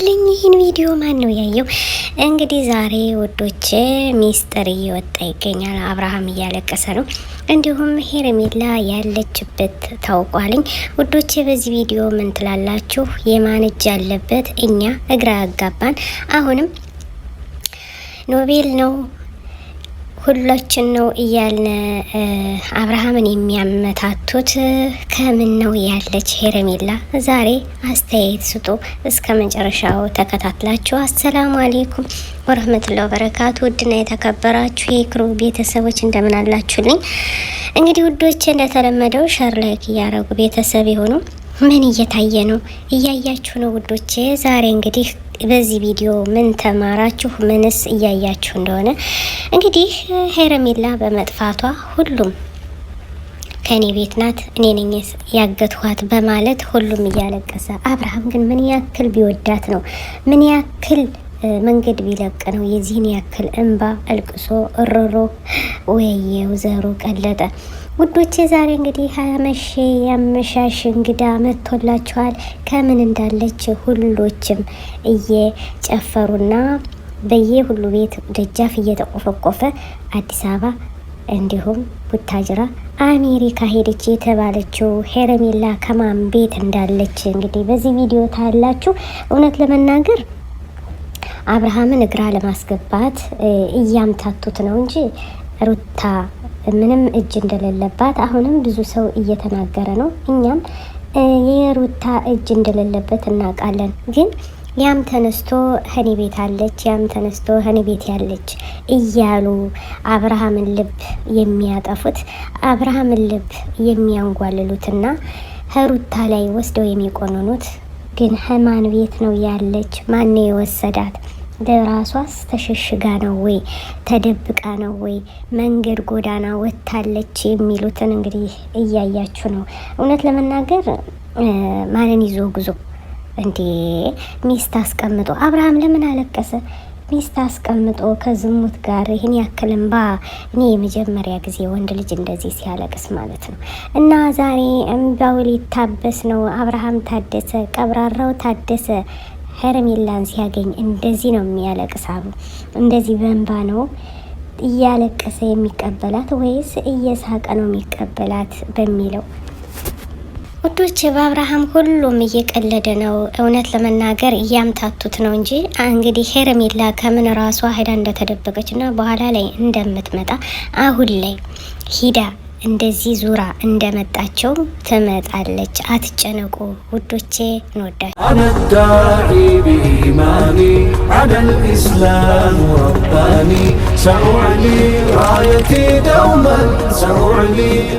ይህን ቪዲዮ ማን ነው ያየው? እንግዲህ ዛሬ ውዶቼ ሚስጥር እየወጣ ይገኛል። አብርሃም እያለቀሰ ነው፣ እንዲሁም ሄርሜላ ያለችበት ታውቋልኝ። ውዶቼ በዚህ ቪዲዮ ምን ትላላችሁ? የማን እጅ ያለበት? እኛ እግራ ያጋባን። አሁንም ኖቤል ነው ሁላችን ነው እያልን አብርሃምን የሚያመታቱት ከምን ነው ያለች ሄርሜላ? ዛሬ አስተያየት ስጡ፣ እስከ መጨረሻው ተከታትላችሁ። አሰላሙ አሌይኩም ወረህመቱላሂ ወበረካቱ። ውድና የተከበራችሁ የክሩ ቤተሰቦች እንደምን አላችሁልኝ? እንግዲህ ውዶቼ እንደተለመደው ሸር ላይክ እያረጉ ቤተሰብ የሆኑ ምን እየታየ ነው? እያያችሁ ነው ውዶቼ። ዛሬ እንግዲህ በዚህ ቪዲዮ ምን ተማራችሁ? ምንስ እያያችሁ እንደሆነ እንግዲህ ሄርሜላ በመጥፋቷ ሁሉም ከኔ ቤት ናት እኔ ነኝ ያገትኋት በማለት ሁሉም እያለቀሰ፣ አብርሃም ግን ምን ያክል ቢወዳት ነው? ምን ያክል መንገድ ቢለቅ ነው የዚህን ያክል እንባ አልቅሶ እሮሮ ወየው ዘሩ ቀለጠ? ውዶቼ ዛሬ እንግዲህ ያመሻሽ እንግዳ መጥቶላችኋል። ከምን እንዳለች ሁሎችም እየጨፈሩና በየሁሉ ቤት ደጃፍ እየተቆፈቆፈ አዲስ አበባ እንዲሁም ቡታጅራ አሜሪካ ሄደች የተባለችው ሄርሜላ ከማን ቤት እንዳለች እንግዲህ በዚህ ቪዲዮ ታያላችሁ። እውነት ለመናገር አብርሃምን እግራ ለማስገባት እያምታቱት ነው እንጂ ሩታ ምንም እጅ እንደሌለባት አሁንም ብዙ ሰው እየተናገረ ነው። እኛም የሩታ እጅ እንደሌለበት እናውቃለን። ግን ያም ተነስቶ ሀኒ ቤት አለች፣ ያም ተነስቶ ሀኒ ቤት ያለች እያሉ አብርሃምን ልብ የሚያጠፉት፣ አብርሃምን ልብ የሚያንጓልሉትና ሩታ ላይ ወስደው የሚቆንኑት ግን ማን ቤት ነው ያለች? ማን የወሰዳት? ለራሷስ ተሸሽጋ ነው ወይ ተደብቃ ነው ወይ መንገድ ጎዳና ወጥታለች? የሚሉትን እንግዲህ እያያችሁ ነው። እውነት ለመናገር ማንን ይዞ ጉዞ እንዴ? ሚስት አስቀምጦ አብርሃም ለምን አለቀሰ? ሚስት አስቀምጦ ከዝሙት ጋር ይህን ያክል እንባ። እኔ የመጀመሪያ ጊዜ ወንድ ልጅ እንደዚህ ሲያለቅስ ማለት ነው። እና ዛሬ እንባው ሊታበስ ነው። አብርሃም ታደሰ፣ ቀብራራው ታደሰ ሄርሜላን ሲያገኝ እንደዚህ ነው የሚያለቅሳሉ። እንደዚህ በእንባ ነው እያለቀሰ የሚቀበላት ወይስ እየሳቀ ነው የሚቀበላት በሚለው ውዶች፣ በአብርሃም ሁሉም እየቀለደ ነው። እውነት ለመናገር እያምታቱት ነው እንጂ እንግዲህ ሄርሜላ ከምን ራሷ ሄዳ እንደተደበቀች እና በኋላ ላይ እንደምትመጣ አሁን ላይ ሂዳ እንደዚህ ዙራ እንደመጣቸው ትመጣለች። አትጨነቁ ውዶቼ፣ እንወዳችሁ። አነዳዒ ቢኢማኒ ዐለል ኢስላም ረባኒ ሰኡዕሊ ራየቲ ደውመን ሰኡዕሊ